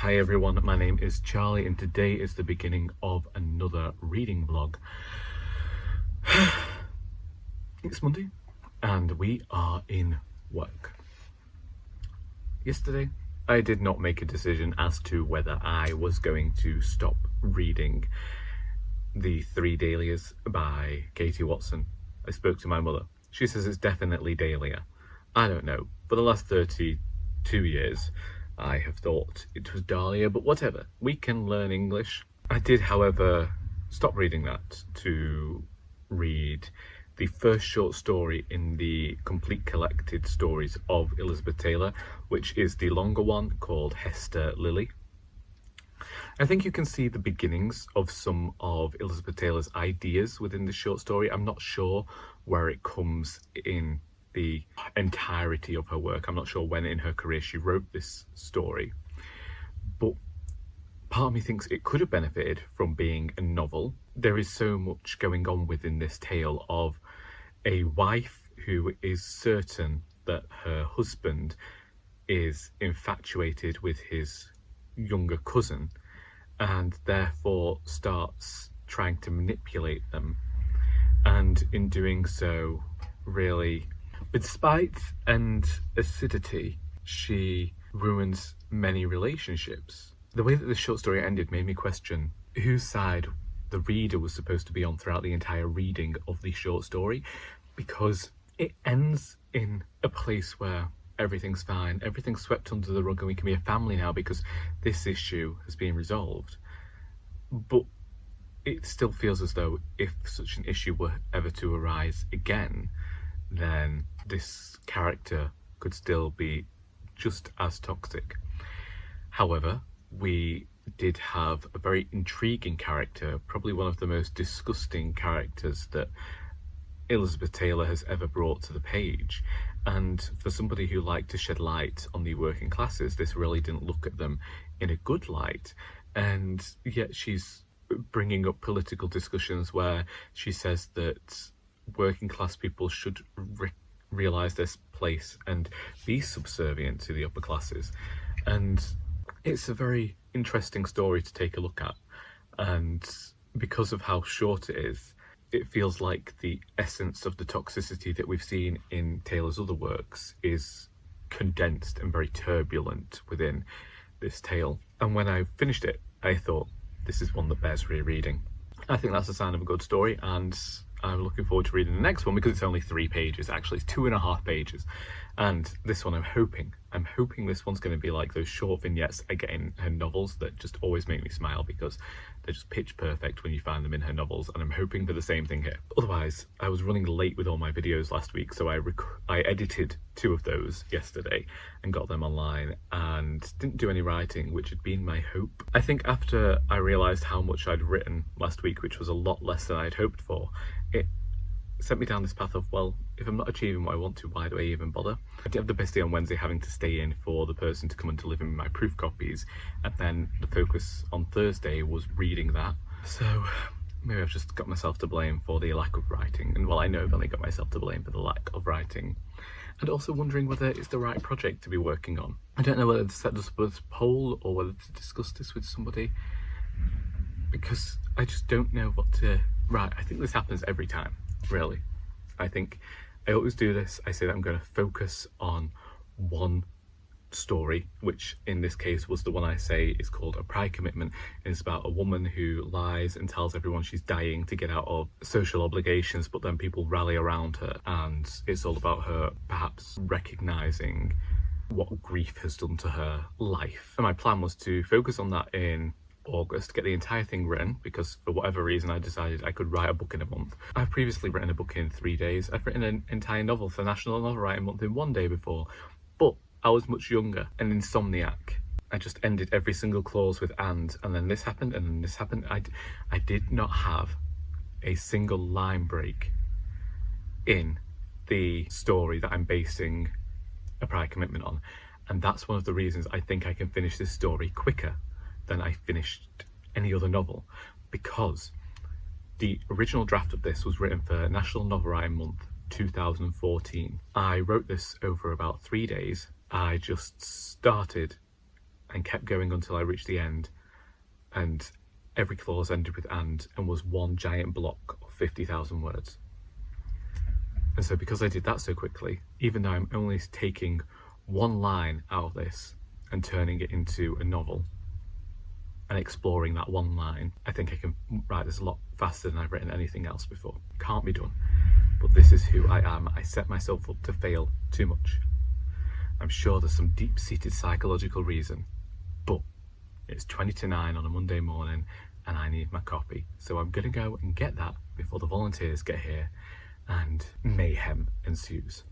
Hi everyone, my name is Charlie and today is the beginning of another reading vlog. It's Monday and we are in work. Yesterday I did not make a decision as to whether I was going to stop reading The Three Dahlias by Katy Watson. I spoke to my mother. She says it's definitely Dahlia. I don't know. For the last 32 years I have thought it was Dahlia, but whatever, we can learn English. I did, however, stop reading that to read the first short story in the complete collected stories of Elizabeth Taylor, which is the longer one called Hester Lily. I think you can see the beginnings of some of Elizabeth Taylor's ideas within the short story. I'm not sure where it comes in the entirety of her work. I'm not sure when in her career she wrote this story, but part of me thinks it could have benefited from being a novel. There is so much going on within this tale of a wife who is certain that her husband is infatuated with his younger cousin and therefore starts trying to manipulate them, and in doing so, really, with spite and acidity, she ruins many relationships. The way that the short story ended made me question whose side the reader was supposed to be on throughout the entire reading of the short story, because it ends in a place where everything's fine, everything's swept under the rug and we can be a family now because this issue has been resolved. But it still feels as though if such an issue were ever to arise again, then this character could still be just as toxic. However, we did have a very intriguing character, probably one of the most disgusting characters that Elizabeth Taylor has ever brought to the page. And for somebody who liked to shed light on the working classes, this really didn't look at them in a good light. And yet she's bringing up political discussions where she says that working class people should realise their place and be subservient to the upper classes. And it's a very interesting story to take a look at, and because of how short it is, it feels like the essence of the toxicity that we've seen in Taylor's other works is condensed and very turbulent within this tale. And when I finished it, I thought, this is one that bears rereading. I think that's a sign of a good story, and I'm looking forward to reading the next one because it's only 3 pages. Actually, it's 2.5 pages. And this one, I'm hoping this one's going to be like those short vignettes I get in her novels that just always make me smile because they're just pitch perfect when you find them in her novels, and I'm hoping for the same thing here. Otherwise, I was running late with all my videos last week, so I edited 2 of those yesterday and got them online and didn't do any writing, which had been my hope. I think after I realised how much I'd written last week, which was a lot less than I'd hoped for, it sent me down this path of, well, if I'm not achieving what I want to, why do I even bother? I did have the best day on Wednesday having to stay in for the person to come and deliver me my proof copies, and then the focus on Thursday was reading that. So maybe I've just got myself to blame for the lack of writing, and well, I know I've only got myself to blame for the lack of writing. And also wondering whether it's the right project to be working on. I don't know whether to set this up as a poll or whether to discuss this with somebody, because I just don't know what to write. I think this happens every time. Really, I think I always do this. I say that I'm going to focus on one story, which in this case was the one I say is called A Pride Commitment. It's about a woman who lies and tells everyone she's dying to get out of social obligations, but then people rally around her, and it's all about her perhaps recognising what grief has done to her life. And my plan was to focus on that in August, get the entire thing written, because for whatever reason I decided I could write a book in a month. I've previously written a book in 3 days. I've written an entire novel for National Novel Writing Month in 1 day before, but I was much younger and insomniac. I just ended every single clause with and then this happened and then this happened. I did not have a single line break in the story that I'm basing A Pride Commitment on, and that's one of the reasons I think I can finish this story quicker than I finished any other novel, because the original draft of this was written for National Novel Writing Month 2014. I wrote this over about 3 days. I just started and kept going until I reached the end, and every clause ended with and was one giant block of 50,000 words. And so because I did that so quickly, even though I'm only taking one line out of this and turning it into a novel and exploring that one line, I think I can write this a lot faster than I've written anything else before. Can't be done. But this is who I am. I set myself up to fail too much. I'm sure there's some deep-seated psychological reason, but it's 20 to 9 on a Monday morning and I need my coffee. So I'm gonna go and get that before the volunteers get here and mayhem ensues.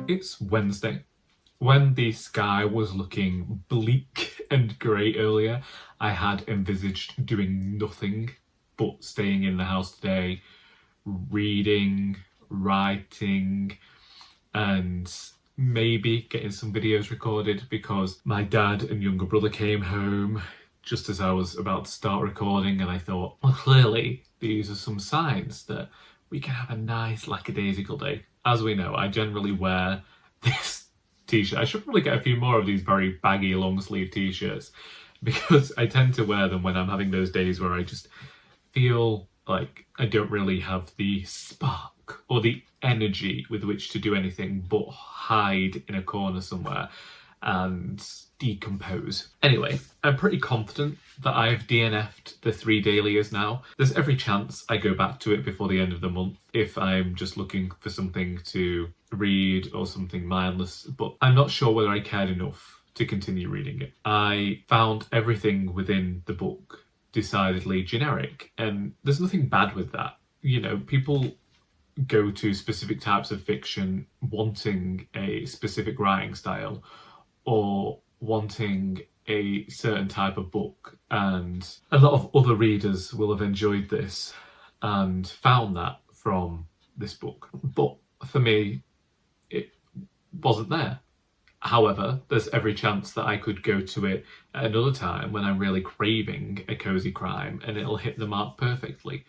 It's Wednesday. When the sky was looking bleak and grey earlier, I had envisaged doing nothing but staying in the house today, reading, writing, and maybe getting some videos recorded, because my dad and younger brother came home just as I was about to start recording, and I thought, well, clearly these are some signs that we can have a nice lackadaisical day. As we know, I generally wear this t-shirt. I should probably get a few more of these very baggy long sleeve t-shirts, because I tend to wear them when I'm having those days where I just feel like I don't really have the spark or the energy with which to do anything but hide in a corner somewhere and decompose. Anyway, I'm pretty confident that I've DNF'd the 3 Dahlias now. There's every chance I go back to it before the end of the month if I'm just looking for something to read or something mindless, but I'm not sure whether I cared enough to continue reading it. I found everything within the book decidedly generic, and there's nothing bad with that. You know, people go to specific types of fiction wanting a specific writing style or wanting a certain type of book, and a lot of other readers will have enjoyed this and found that from this book. But for me, it wasn't there. However, there's every chance that I could go to it at another time when I'm really craving a cozy crime and it'll hit the mark perfectly.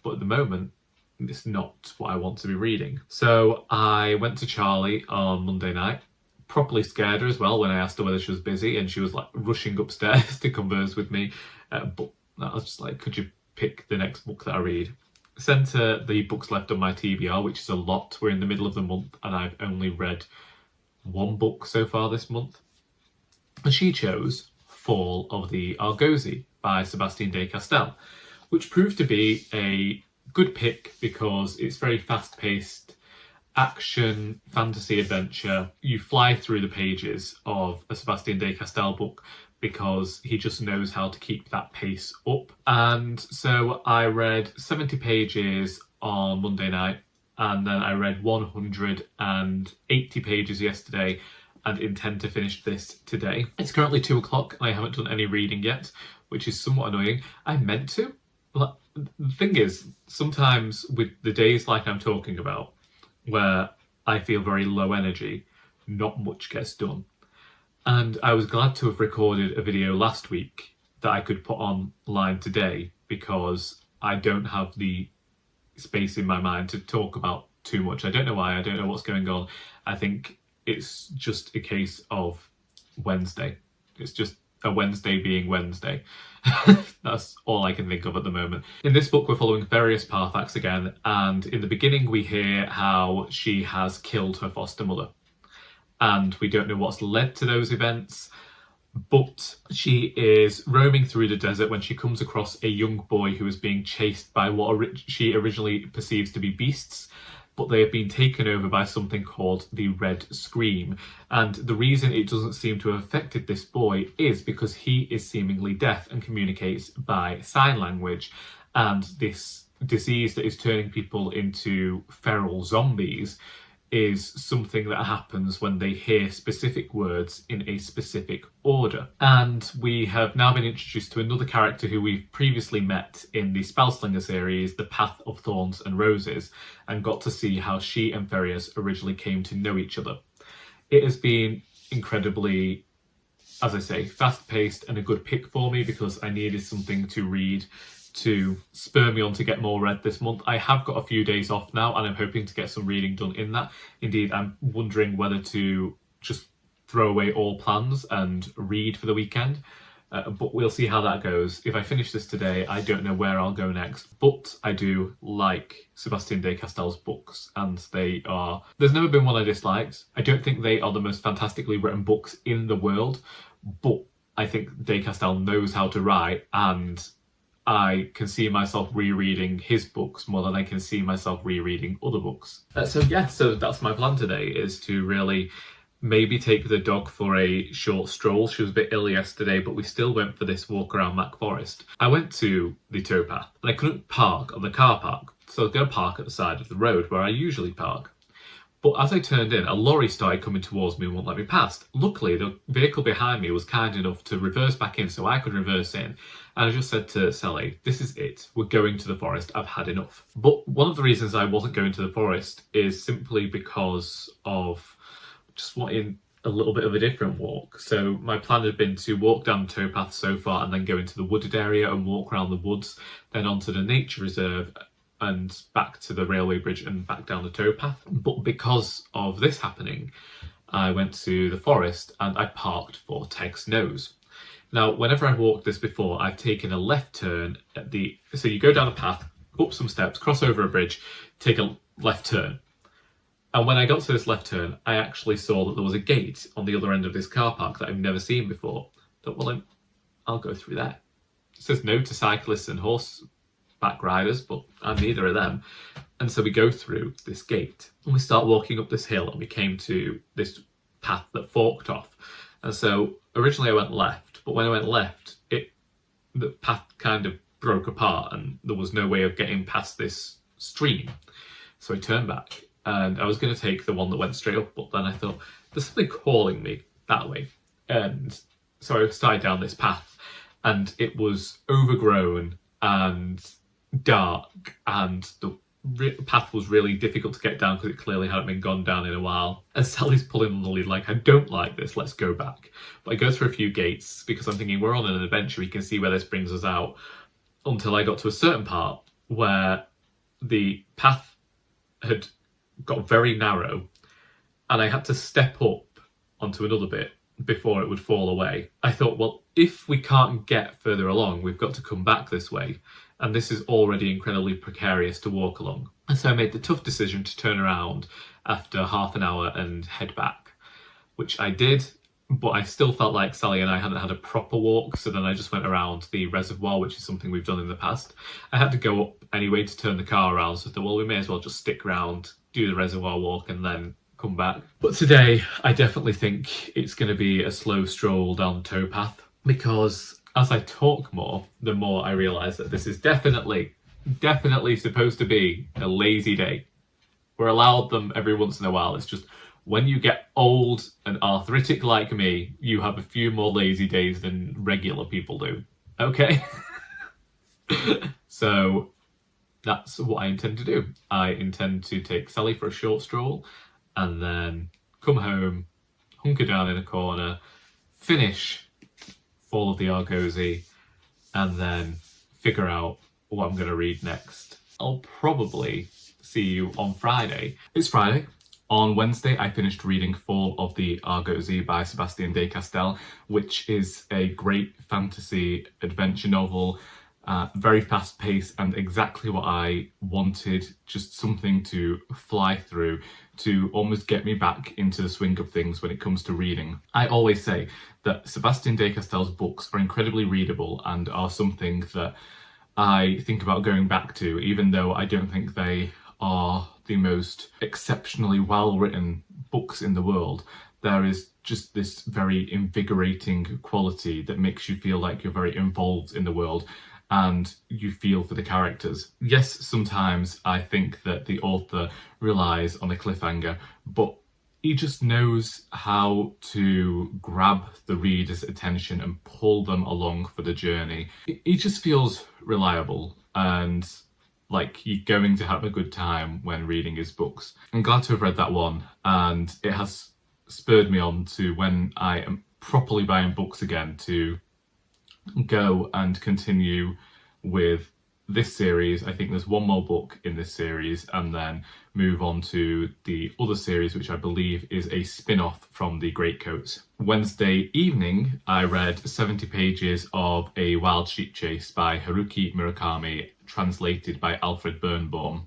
But at the moment, it's not what I want to be reading. So I went to Charlie on Monday night, properly scared her as well when I asked her whether she was busy, and she was like rushing upstairs to converse with me. But I was just like, could you pick the next book that I read? Sent her the books left on my TBR, which is a lot. We're in the middle of the month and I've only read one book so far this month. And she chose Fall of the Argosi by Sebastien de Castell, which proved to be a good pick because it's very fast-paced action, fantasy adventure. You fly through the pages of a Sebastien de Castell book because he just knows how to keep that pace up. And so I read 70 pages on Monday night, and then I read 180 pages yesterday and intend to finish this today. It's currently 2 o'clock and I haven't done any reading yet, which is somewhat annoying. I meant to. But the thing is, sometimes with the days like I'm talking about, where I feel very low energy, not much gets done. And I was glad to have recorded a video last week that I could put online today because I don't have the space in my mind to talk about too much. I don't know why, I don't know what's going on. I think it's just a case of Wednesday. It's just a Wednesday being Wednesday. That's all I can think of at the moment. In this book, we're following various Parthax again, and in the beginning we hear how she has killed her foster mother. And we don't know what's led to those events, but she is roaming through the desert when she comes across a young boy who is being chased by what she originally perceives to be beasts, but they have been taken over by something called the Red Scream. And the reason it doesn't seem to have affected this boy is because he is seemingly deaf and communicates by sign language. And this disease that is turning people into feral zombies is something that happens when they hear specific words in a specific order. And we have now been introduced to another character who we've previously met in the Spellslinger series, The Path of Thorns and Roses, and got to see how she and Ferius originally came to know each other. It has been incredibly, as I say, fast-paced and a good pick for me because I needed something to read to spur me on to get more read this month. I have got a few days off now and I'm hoping to get some reading done in that. Indeed, I'm wondering whether to just throw away all plans and read for the weekend, but we'll see how that goes. If I finish this today, I don't know where I'll go next, but I do like Sebastien de Castell's books, and there's never been one I disliked. I don't think they are the most fantastically written books in the world, but I think de Castell knows how to write, and I can see myself rereading his books more than I can see myself rereading other books. So that's my plan today, is to really maybe take the dog for a short stroll. She was a bit ill yesterday, but we still went for this walk around Mac Forest. I went to the towpath and I couldn't park on the car park, so I was going to park at the side of the road where I usually park. But as I turned in, a lorry started coming towards me and wouldn't let me past. Luckily, the vehicle behind me was kind enough to reverse back in so I could reverse in. And I just said to Sally, this is it. We're going to the forest. I've had enough. But one of the reasons I wasn't going to the forest is simply because of just wanting a little bit of a different walk. So my plan had been to walk down the towpath so far and then go into the wooded area and walk around the woods, then onto the nature reserve and back to the railway bridge and back down the towpath. But because of this happening, I went to the forest and I parked for Teg's Nose. Now, whenever I've walked this before, I've taken a left turn so you go down a path, up some steps, cross over a bridge, take a left turn. And when I got to this left turn, I actually saw that there was a gate on the other end of this car park that I've never seen before. I thought, well, I'll go through there. It says no to cyclists and horseback riders, but I'm neither of them. And so we go through this gate and we start walking up this hill and we came to this path that forked off. And so originally I went left, but when I went left, the path kind of broke apart and there was no way of getting past this stream. So I turned back and I was going to take the one that went straight up, but then I thought, there's something calling me that way. And so I started down this path, and it was overgrown and dark, and the path was really difficult to get down because it clearly hadn't been gone down in a while. And Sally's pulling on the lead like, I don't like this, let's go back. But I go through a few gates because I'm thinking we're on an adventure, we can see where this brings us out, until I got to a certain part where the path had got very narrow and I had to step up onto another bit before it would fall away. I thought, well, if we can't get further along, we've got to come back this way. And this is already incredibly precarious to walk along. And so I made the tough decision to turn around after half an hour and head back, which I did, but I still felt like Sally and I hadn't had a proper walk. So then I just went around the reservoir, which is something we've done in the past. I had to go up anyway to turn the car around. So I thought, well, we may as well just stick around, do the reservoir walk and then come back. But today, I definitely think it's going to be a slow stroll down the towpath, because as I talk more, the more I realise that this is definitely supposed to be a lazy day. We're allowed them every once in a while. It's just when you get old and arthritic like me, you have a few more lazy days than regular people do. Okay? So that's what I intend to do. I intend to take Sally for a short stroll and then come home, hunker down in a corner, finish Fall of the Argosi, and then figure out what I'm going to read next. I'll probably see you on Friday. It's Friday. On Wednesday, I finished reading Fall of the Argosi by Sebastien de Castell, which is a great fantasy adventure novel, very fast paced and exactly what I wanted, just something to fly through, to almost get me back into the swing of things when it comes to reading. I always say that Sebastien de Castell's books are incredibly readable and are something that I think about going back to, even though I don't think they are the most exceptionally well-written books in the world. There is just this very invigorating quality that makes you feel like you're very involved in the world and you feel for the characters. Yes, sometimes I think that the author relies on a cliffhanger, but he just knows how to grab the reader's attention and pull them along for the journey. He just feels reliable and like you're going to have a good time when reading his books. I'm glad to have read that one, and it has spurred me on to, when I am properly buying books again, to go and continue with this series. I think there's one more book in this series, and then move on to the other series, which I believe is a spin-off from the Greatcoats. Wednesday evening, I read 70 pages of A Wild Sheep Chase by Haruki Murakami, translated by Alfred Birnbaum.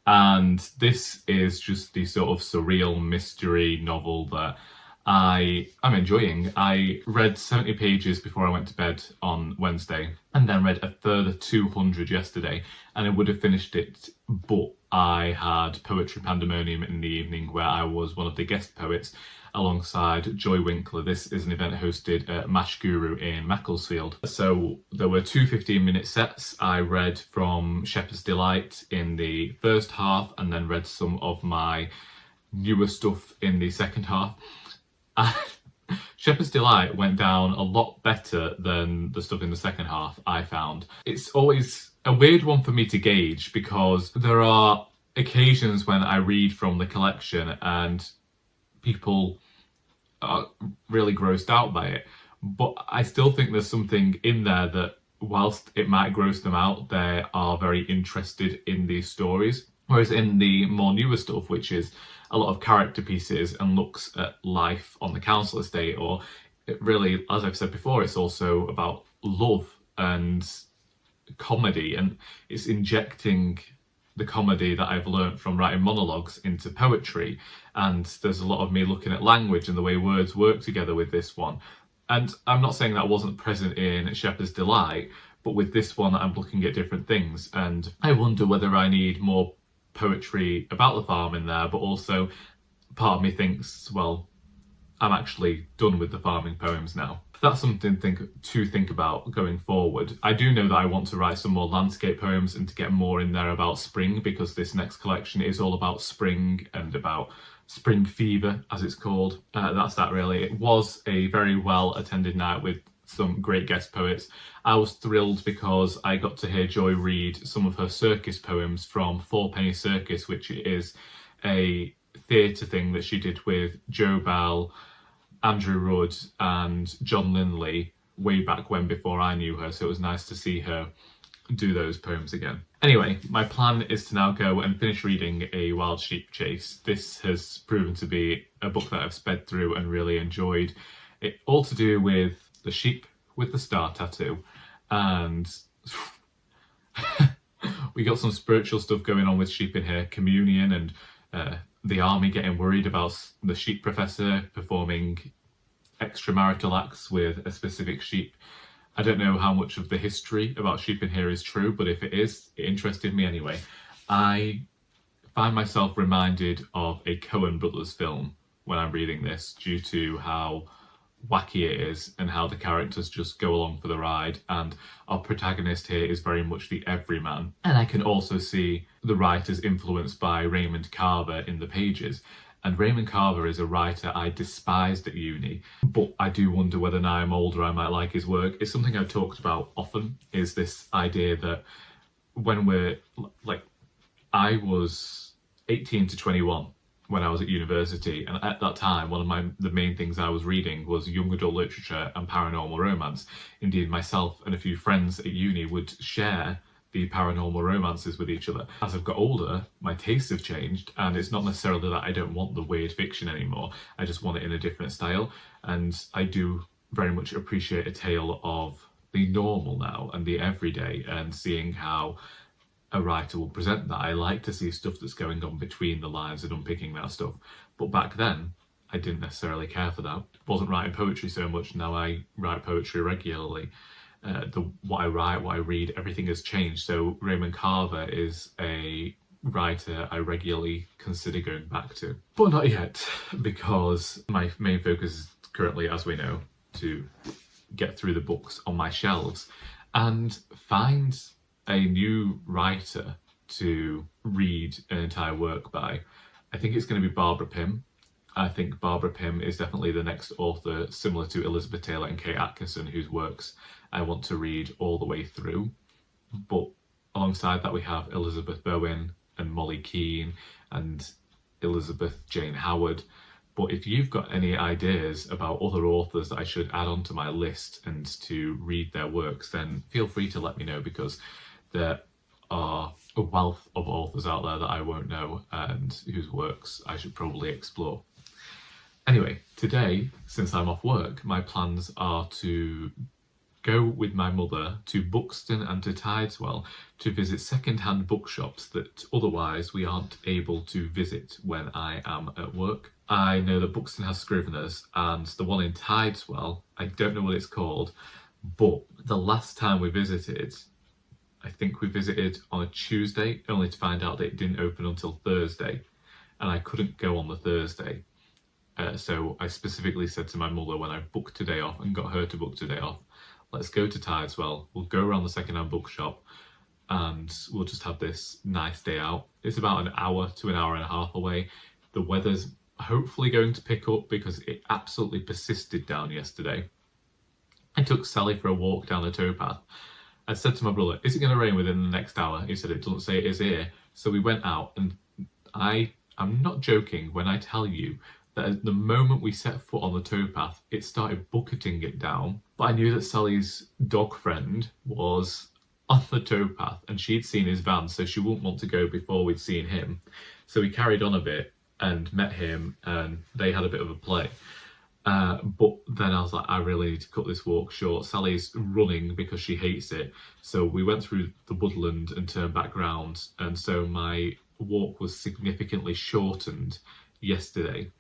And this is just the sort of surreal mystery novel that I'm enjoying. I read 70 pages before I went to bed on Wednesday, and then read a further 200 yesterday, and I would have finished it, but I had Poetry Pandemonium in the evening, where I was one of the guest poets alongside Joy Winkler. This is an event hosted at Mash Guru in Macclesfield. So there were two 15-minute sets. I read from Shepherd's Delight in the first half, and then read some of my newer stuff in the second half. Shepherd's Delight went down a lot better than the stuff in the second half, I found. It's always a weird one for me to gauge, because there are occasions when I read from the collection and people are really grossed out by it, but I still think there's something in there that, whilst it might gross them out, they are very interested in these stories. Whereas in the more newer stuff, which is a lot of character pieces and looks at life on the council estate, or it really, as I've said before, it's also about love and comedy, and it's injecting the comedy that I've learnt from writing monologues into poetry. And there's a lot of me looking at language and the way words work together with this one. And I'm not saying that wasn't present in Shepherd's Delight, but with this one I'm looking at different things, and I wonder whether I need more poetry about the farm in there. But also part of me thinks, well, I'm actually done with the farming poems now. That's something to think about going forward. I do know that I want to write some more landscape poems and to get more in there about spring, because this next collection is all about spring and about spring fever, as it's called. That's that really. It was a very well attended night with some great guest poets. I was thrilled because I got to hear Joy read some of her circus poems from Fourpenny Circus, which is a theatre thing that she did with Joe Bell, Andrew Rudd and John Lindley way back when, before I knew her, so it was nice to see her do those poems again. Anyway, my plan is to now go and finish reading A Wild Sheep Chase. This has proven to be a book that I've sped through and really enjoyed. It all to do with the sheep with the star tattoo, and we got some spiritual stuff going on with sheep in here, communion and the army getting worried about the sheep professor performing extramarital acts with a specific sheep. I don't know how much of the history about sheep in here is true, but if it is, it interested me anyway. I find myself reminded of a Coen Brothers film when I'm reading this, due to how wacky it is and how the characters just go along for the ride, and our protagonist here is very much the everyman. And I can also see the writers influenced by Raymond Carver in the pages, and Raymond Carver is a writer I despised at uni, but I do wonder whether now I'm older I might like his work. It's something I've talked about often, is this idea that when we're like, I was 18 to 21 when I was at university, and at that time one of the main things I was reading was young adult literature and paranormal romance. Indeed, myself and a few friends at uni would share the paranormal romances with each other. As I've got older, my tastes have changed, and it's not necessarily that I don't want the weird fiction anymore, I just want it in a different style, and I do very much appreciate a tale of the normal now and the everyday, and seeing how a writer will present that. I like to see stuff that's going on between the lines and unpicking that stuff. But back then, I didn't necessarily care for that. Wasn't writing poetry so much. Now I write poetry regularly. What I write, what I read, everything has changed. So Raymond Carver is a writer I regularly consider going back to. But not yet, because my main focus is currently, as we know, to get through the books on my shelves and find a new writer to read an entire work by. I think it's going to be Barbara Pym. I think Barbara Pym is definitely the next author similar to Elizabeth Taylor and Kate Atkinson, whose works I want to read all the way through. But alongside that, we have Elizabeth Bowen and Molly Keane and Elizabeth Jane Howard. But if you've got any ideas about other authors that I should add onto my list and to read their works, then feel free to let me know, because there are a wealth of authors out there that I won't know and whose works I should probably explore. Anyway, today, since I'm off work, my plans are to go with my mother to Buxton and to Tideswell to visit second-hand bookshops that otherwise we aren't able to visit when I am at work. I know that Buxton has Scriveners, and the one in Tideswell, I don't know what it's called, but the last time we visited, I think we visited on a Tuesday, only to find out that it didn't open until Thursday, and I couldn't go on the Thursday. So I specifically said to my mother when I booked today off and got her to book today off, let's go to Tideswell, we'll go around the second-hand bookshop, and we'll just have this nice day out. It's about an hour to an hour and a half away. The weather's hopefully going to pick up, because it absolutely persisted down yesterday. I took Sally for a walk down the towpath. I said to my brother, is it going to rain within the next hour? He said, it doesn't say it is here. So we went out, and I'm not joking when I tell you that at the moment we set foot on the towpath, it started bucketing it down. But I knew that Sally's dog friend was on the towpath and she'd seen his van, so she wouldn't want to go before we'd seen him. So we carried on a bit and met him, and they had a bit of a play. But then I was like, I really need to cut this walk short. Sally's running because she hates it. So we went through the woodland and turned back round. And so my walk was significantly shortened yesterday.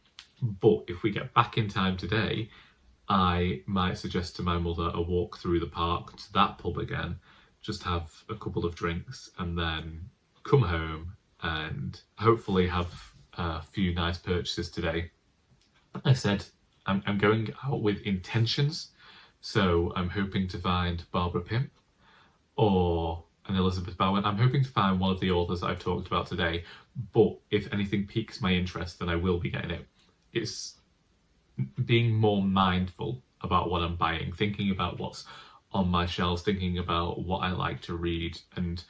But if we get back in time today, I might suggest to my mother a walk through the park to that pub again, just have a couple of drinks and then come home and hopefully have a few nice purchases today. I said I'm going out with intentions. So I'm hoping to find Barbara Pym or an Elizabeth Bowen. I'm hoping to find one of the authors that I've talked about today, but if anything piques my interest, then I will be getting it. It's being more mindful about what I'm buying, thinking about what's on my shelves, thinking about what I like to read, and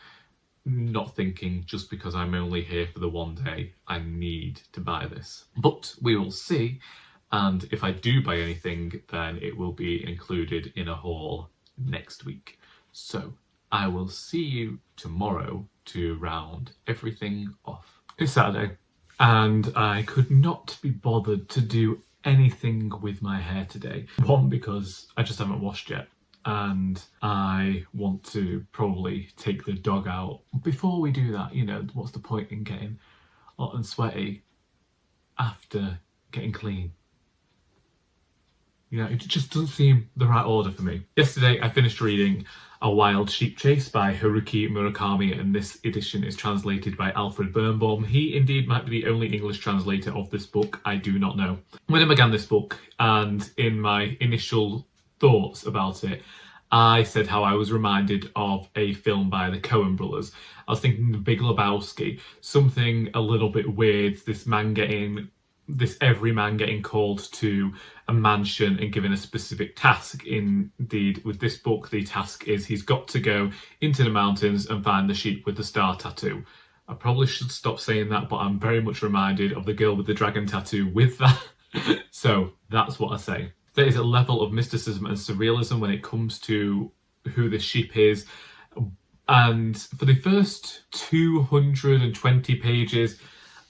not thinking just because I'm only here for the one day, I need to buy this. But we will see, and if I do buy anything, then it will be included in a haul next week. So I will see you tomorrow to round everything off. It's Saturday, and I could not be bothered to do anything with my hair today. One, because I just haven't washed yet, and I want to probably take the dog out. Before we do that, you know, what's the point in getting hot and sweaty after getting clean? You know, it just doesn't seem the right order for me. Yesterday, I finished reading A Wild Sheep Chase by Haruki Murakami, and this edition is translated by Alfred Birnbaum. He indeed might be the only English translator of this book, I do not know. When I began this book, and in my initial thoughts about it, I said how I was reminded of a film by the Coen brothers. I was thinking The Big Lebowski, something a little bit weird, this every man getting called to a mansion and given a specific task. Indeed, with this book, the task is he's got to go into the mountains and find the sheep with the star tattoo. I probably should stop saying that, but I'm very much reminded of the girl with the dragon tattoo with that. So that's what I say. There is a level of mysticism and surrealism when it comes to who the sheep is. And for the first 220 pages,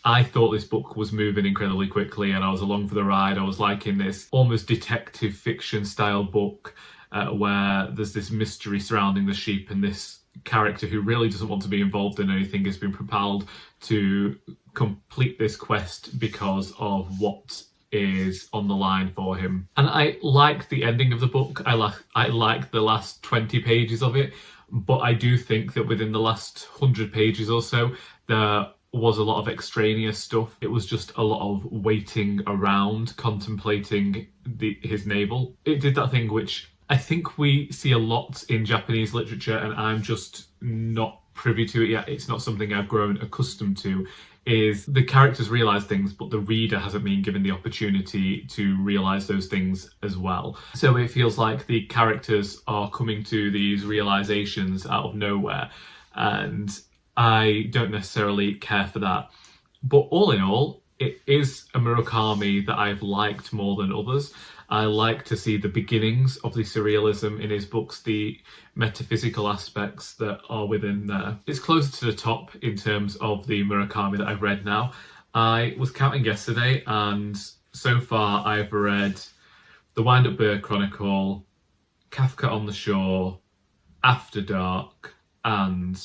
I thought this book was moving incredibly quickly and I was along for the ride. I was liking this almost detective fiction style book where there's this mystery surrounding the sheep, and this character who really doesn't want to be involved in anything has been propelled to complete this quest because of what is on the line for him. And I like the ending of the book. I like the last 20 pages of it, but I do think that within the last 100 pages or so, there was a lot of extraneous stuff. It was just a lot of waiting around, contemplating his navel. It did that thing which I think we see a lot in Japanese literature, and I'm just not privy to it yet. It's not something I've grown accustomed to, is the characters realise things, but the reader hasn't been given the opportunity to realise those things as well. So it feels like the characters are coming to these realisations out of nowhere, and I don't necessarily care for that. But all in all, it is a Murakami that I've liked more than others. I like to see the beginnings of the surrealism in his books, the metaphysical aspects that are within there. It's closer to the top in terms of the Murakami that I've read now. I was counting yesterday, and so far I've read The Wind-Up Bird Chronicle, Kafka on the Shore, After Dark, and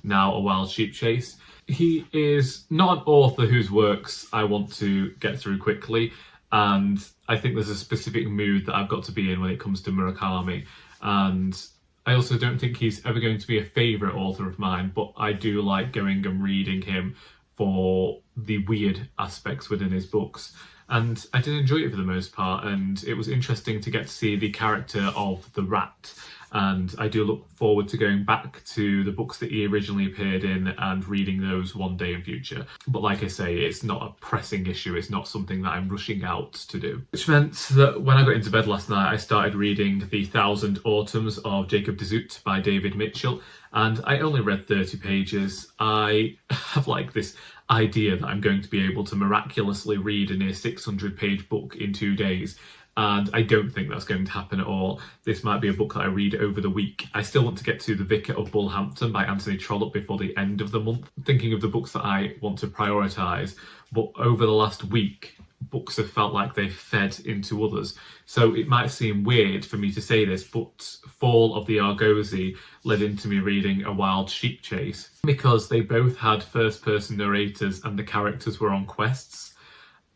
now A Wild Sheep Chase. He is not an author whose works I want to get through quickly, and I think there's a specific mood that I've got to be in when it comes to Murakami, and I also don't think he's ever going to be a favourite author of mine, but I do like going and reading him for the weird aspects within his books. And I did enjoy it for the most part, and it was interesting to get to see the character of the rat. And I do look forward to going back to the books that he originally appeared in and reading those one day in future. But like I say, it's not a pressing issue. It's not something that I'm rushing out to do. Which meant that when I got into bed last night, I started reading The Thousand Autumns of Jacob de Zoet by David Mitchell. And I only read 30 pages. I have like this idea that I'm going to be able to miraculously read a near 600-page book in 2 days. And I don't think that's going to happen at all. This might be a book that I read over the week. I still want to get to The Vicar of Bullhampton by Anthony Trollope before the end of the month, thinking of the books that I want to prioritise. But over the last week, books have felt like they fed into others. So it might seem weird for me to say this, but Fall of the Argosi led into me reading A Wild Sheep Chase because they both had first-person narrators and the characters were on quests.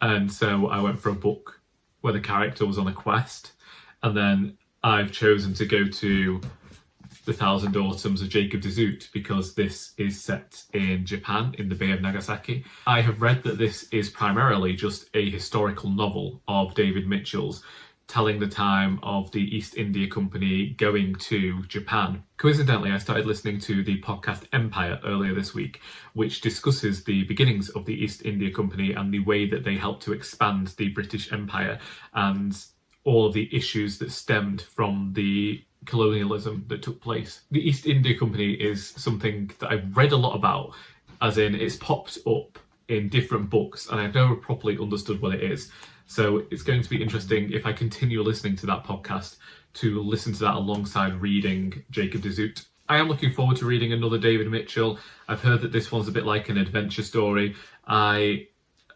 And so I went for a book where the character was on a quest, and then I've chosen to go to The Thousand Autumns of Jacob de Zoet, because this is set in Japan, in the Bay of Nagasaki. I have read that this is primarily just a historical novel of David Mitchell's, telling the time of the East India Company going to Japan. Coincidentally, I started listening to the podcast Empire earlier this week, which discusses the beginnings of the East India Company and the way that they helped to expand the British Empire and all of the issues that stemmed from the colonialism that took place. The East India Company is something that I've read a lot about, as in it's popped up in different books and I've never properly understood what it is. So it's going to be interesting if I continue listening to that podcast to listen to that alongside reading Jacob de Zoet. I am looking forward to reading another David Mitchell. I've heard that this one's a bit like an adventure story. I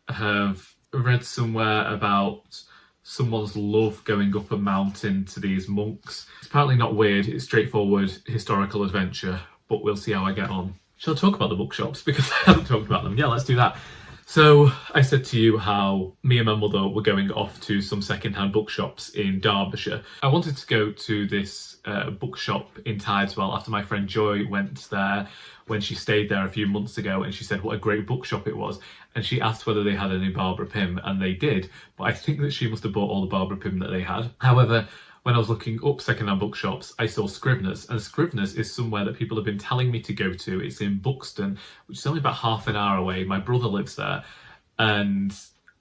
have read somewhere about someone's love going up a mountain to these monks. It's apparently not weird, it's straightforward historical adventure, but we'll see how I get on. Shall I talk about the bookshops? Because I haven't talked about them. Yeah, let's do that. So I said to you how me and my mother were going off to some second-hand bookshops in Derbyshire. I wanted to go to this bookshop in Tideswell after my friend Joy went there when she stayed there a few months ago, and she said what a great bookshop it was. And she asked whether they had any Barbara Pym, and they did. But I think that she must have bought all the Barbara Pym that they had. However, when I was looking up second-hand bookshops, I saw Scrivener's, and Scrivener's is somewhere that people have been telling me to go to. It's in Buxton, which is only about half an hour away. My brother lives there, and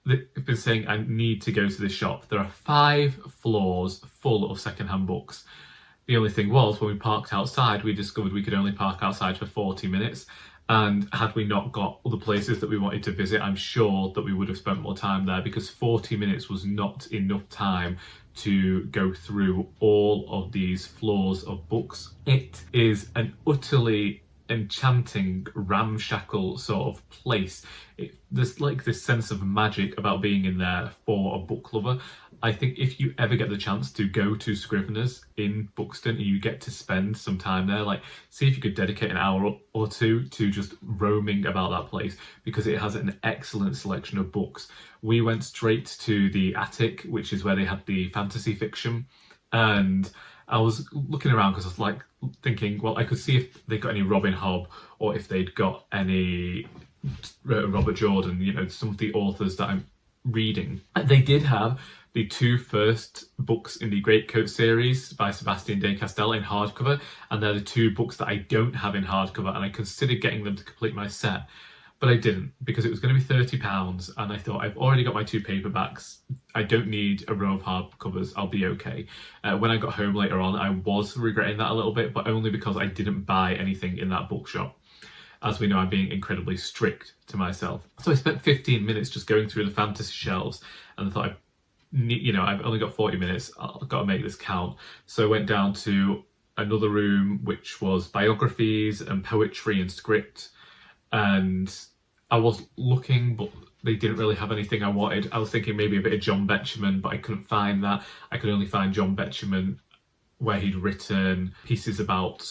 they've been saying I need to go to this shop. There are 5 floors full of second-hand books. The only thing was, when we parked outside, we discovered we could only park outside for 40 minutes. And had we not got other places that we wanted to visit, I'm sure that we would have spent more time there, because 40 minutes was not enough time to go through all of these floors of books. It is an utterly enchanting, ramshackle sort of place. There's like this sense of magic about being in there for a book lover. I think if you ever get the chance to go to Scrivener's in Buxton and you get to spend some time there, like see if you could dedicate an hour or two to just roaming about that place, because it has an excellent selection of books. We went straight to the attic, which is where they had the fantasy fiction, and I was looking around because I was like thinking, well, I could see if they got any Robin Hobb or if they'd got any Robert Jordan, you know, some of the authors that I'm reading. They did have the 2 first books in the Greatcoat series by Sebastien de Castell in hardcover, and they're the 2 books that I don't have in hardcover, and I considered getting them to complete my set, but I didn't, because it was going to be £30, and I thought, I've already got my 2 paperbacks, I don't need a row of hardcovers, I'll be okay. When I got home later on, I was regretting that a little bit, but only because I didn't buy anything in that bookshop. As we know, I'm being incredibly strict to myself. So I spent 15 minutes just going through the fantasy shelves, and I thought, I've only got 40 minutes, I've got to make this count. So I went down to another room, which was biographies and poetry and script, and I was looking, but they didn't really have anything I wanted. I was thinking maybe a bit of John Betjeman, but I couldn't find that. I could only find John Betjeman where he'd written pieces about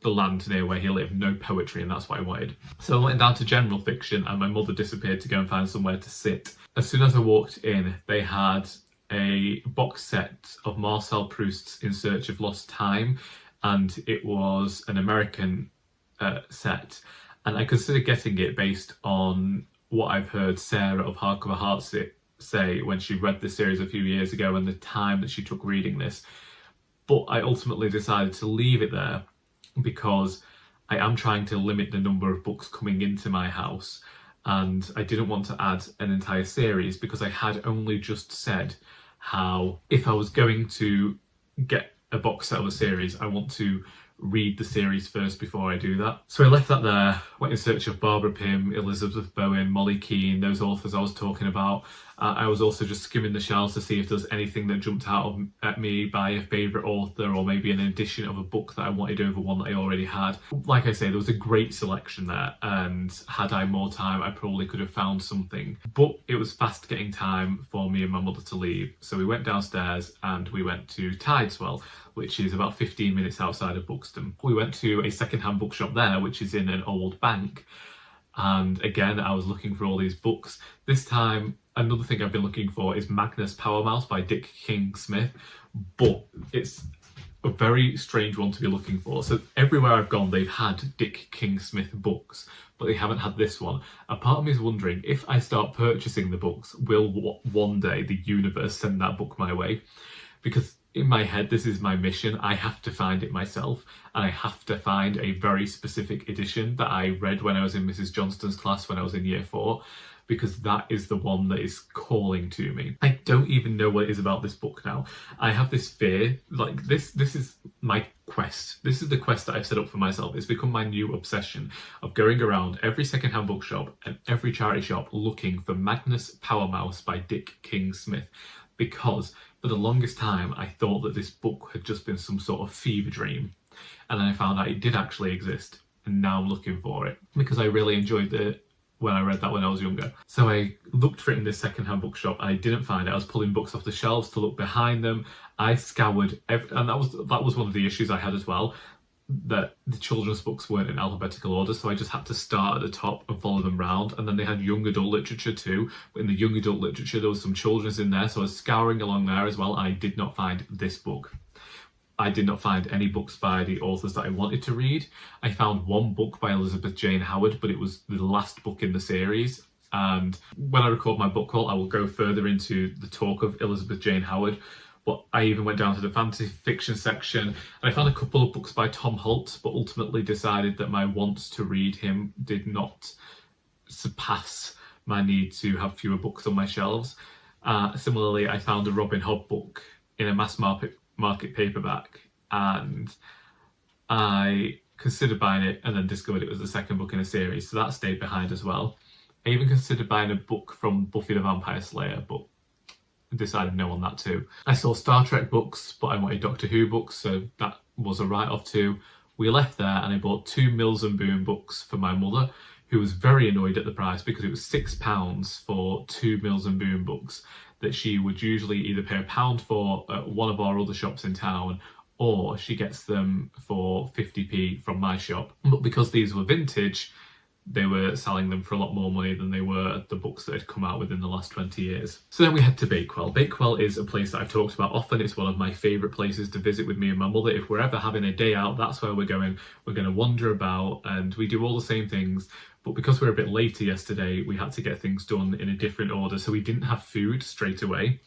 the land near where he lived, no poetry, and that's what I wanted. So I went down to general fiction, and my mother disappeared to go and find somewhere to sit. As soon as I walked in, they had a box set of Marcel Proust's In Search of Lost Time, and it was an American set, and I considered getting it based on what I've heard Sarah of Hardcover Hearts say when she read the series a few years ago and the time that she took reading this. But I ultimately decided to leave it there because I am trying to limit the number of books coming into my house, and I didn't want to add an entire series, because I had only just said how if I was going to get a box set of a series, I want to read the series first before I do that. So I left that there, went in search of Barbara Pym, Elizabeth Bowen, Molly Keane, those authors I was talking about. I was also just skimming the shelves to see if there's anything that jumped out at me by a favourite author, or maybe an edition of a book that I wanted over one that I already had. Like I say, there was a great selection there, and had I more time, I probably could have found something. But it was fast getting time for me and my mother to leave. So we went downstairs and we went to Tideswell, which is about 15 minutes outside of Buxton. We went to a second-hand bookshop there, which is in an old bank. And again, I was looking for all these books. This time, another thing I've been looking for is Magnus Power Mouse by Dick King Smith, but it's a very strange one to be looking for. So everywhere I've gone, they've had Dick King-Smith books, but they haven't had this one. And part of me is wondering, if I start purchasing the books, will one day the universe send that book my way? Because in my head, this is my mission. I have to find it myself, and I have to find a very specific edition that I read when I was in Mrs. Johnston's class when I was in year 4, because that is the one that is calling to me. I don't even know what it is about this book now. I have this fear, like this is my quest. This is the quest that I've set up for myself. It's become my new obsession of going around every secondhand bookshop and every charity shop looking for Magnus Power Mouse by Dick King-Smith, because for the longest time I thought that this book had just been some sort of fever dream, and then I found out it did actually exist, and now I'm looking for it because I really enjoyed it when I read that when I was younger. So I looked for it in this secondhand bookshop and I didn't find it. I was pulling books off the shelves to look behind them. I scoured and that was one of the issues I had as well, that the children's books weren't in alphabetical order, so I just had to start at the top and follow them round. And then they had young adult literature too, but in the young adult literature there was some children's in there, so I was scouring along there as well. I did not find this book. I did not find any books by the authors that I wanted to read. I found one book by Elizabeth Jane Howard, but it was the last book in the series. And when I record my book haul, I will go further into the talk of Elizabeth Jane Howard. But I even went down to the fantasy fiction section, and I found a couple of books by Tom Holt, but ultimately decided that my wants to read him did not surpass my need to have fewer books on my shelves. Similarly, I found a Robin Hobb book in a mass market paperback, and I considered buying it and then discovered it was the second book in a series, so that stayed behind as well. I even considered buying a book from Buffy the Vampire Slayer, but decided no on that too. I saw Star Trek books, but I wanted Doctor Who books, so that was a write-off too. We left there and I bought 2 Mills and Boon books for my mother, who was very annoyed at the price because it was £6 for 2 Mills and Boon books that she would usually either pay £1 for at one of our other shops in town, or she gets them for 50p from my shop. But because these were vintage, they were selling them for a lot more money than they were the books that had come out within the last 20 years. So then we head to Bakewell. Bakewell is a place that I've talked about often. It's one of my favourite places to visit with me and my mother. If we're ever having a day out, that's where we're going. We're going to wander about and we do all the same things. But because we were a bit later yesterday, we had to get things done in a different order. So we didn't have food straight away.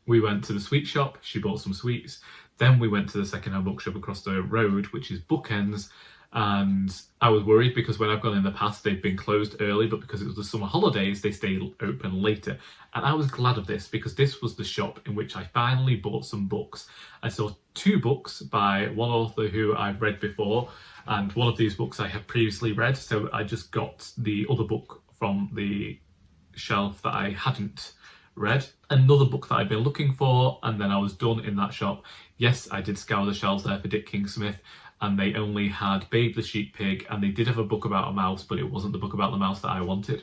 We went to the sweet shop. She bought some sweets. Then we went to the secondhand bookshop across the road, which is Bookends. And I was worried because when I've gone in the past, they've been closed early, but because it was the summer holidays, they stayed open later. And I was glad of this because this was the shop in which I finally bought some books. I saw 2 books by one author who I've read before, and one of these books I have previously read, so I just got the other book from the shelf that I hadn't read. Another book that I'd been looking for, and then I was done in that shop. Yes, I did scour the shelves there for Dick King-Smith, and they only had Babe the Sheep Pig, and they did have a book about a mouse, but it wasn't the book about the mouse that I wanted.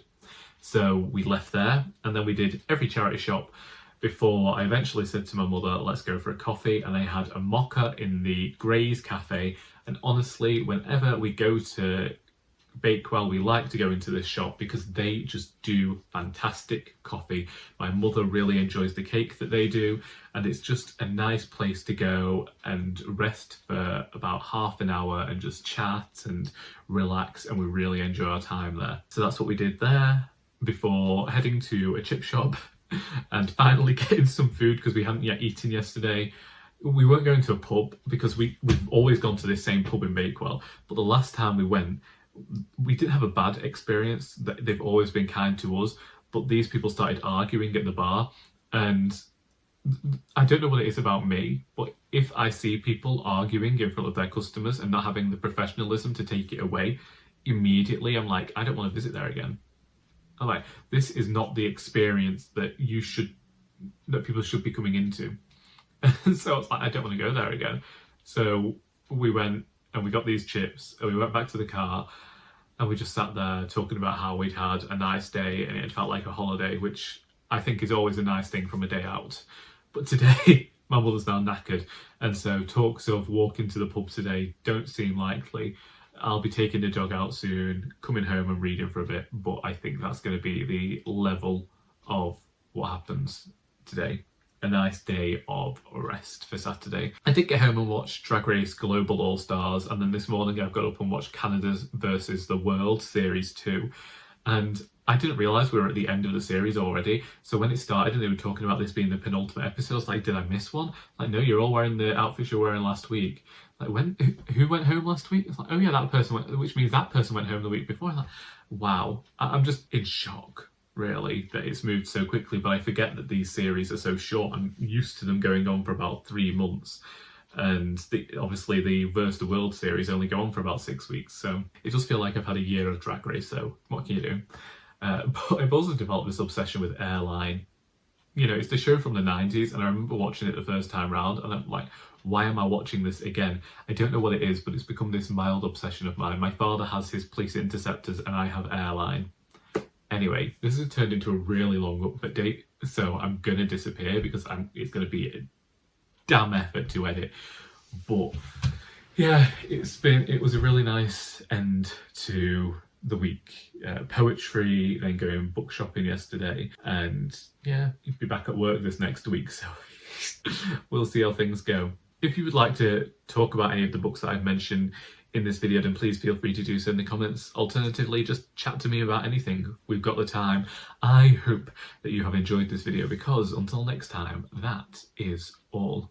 So we left there, and then we did every charity shop before I eventually said to my mother, let's go for a coffee, and they had a mocha in the Gray's Cafe. And honestly, whenever we go to Bakewell, we like to go into this shop because they just do fantastic coffee. My mother really enjoys the cake that they do, and it's just a nice place to go and rest for about half an hour and just chat and relax, and we really enjoy our time there. So that's what we did there before heading to a chip shop and finally getting some food because we hadn't yet eaten yesterday. We weren't going to a pub because we've always gone to this same pub in Bakewell, but the last time we went, we didn't have a bad experience. They've always been kind to us, but these people started arguing at the bar, and I don't know what it is about me, but if I see people arguing in front of their customers and not having the professionalism to take it away, immediately I'm like, I don't want to visit there again. I'm like, this is not the experience that people should be coming into. And so it's like, I don't want to go there again. So we went and we got these chips and we went back to the car and we just sat there talking about how we'd had a nice day and it felt like a holiday, which I think is always a nice thing from a day out. But today, my mother's now knackered, and so talks of walking to the pub today don't seem likely. I'll be taking the dog out soon, coming home and reading for a bit, but I think that's going to be the level of what happens today. a nice day of rest for Saturday. I did get home and watch Drag Race Global All Stars, and then this morning I've got up and watched Canada's versus the World Series 2. And I didn't realise we were at the end of the series already. So when it started and they were talking about this being the penultimate episode, I was like, did I miss one? Like, no, you're all wearing the outfits you were wearing last week. Like, who went home last week? It's like, oh yeah, that person went, which means that person went home the week before. I'm like, wow, I'm just in shock, really, that it's moved so quickly. But I forget that these series are so short. I'm used to them going on for about 3 months. And obviously the Versus the World series only go on for about 6 weeks. So it does feel like I've had a year of Drag Race, so what can you do? But I've also developed this obsession with Airline. You know, it's the show from the 90s, and I remember watching it the first time round, and I'm like, why am I watching this again? I don't know what it is, but it's become this mild obsession of mine. My father has his police interceptors, and I have Airline. Anyway, this has turned into a really long update, so I'm gonna disappear because it's gonna be a damn effort to edit. But yeah, it was a really nice end to the week. Poetry, then going book shopping yesterday, and yeah, be back at work this next week, so we'll see how things go. If you would like to talk about any of the books that I've mentioned in this video, then please feel free to do so in the comments. Alternatively, just chat to me about anything. We've got the time. I hope that you have enjoyed this video, because until next time, that is all.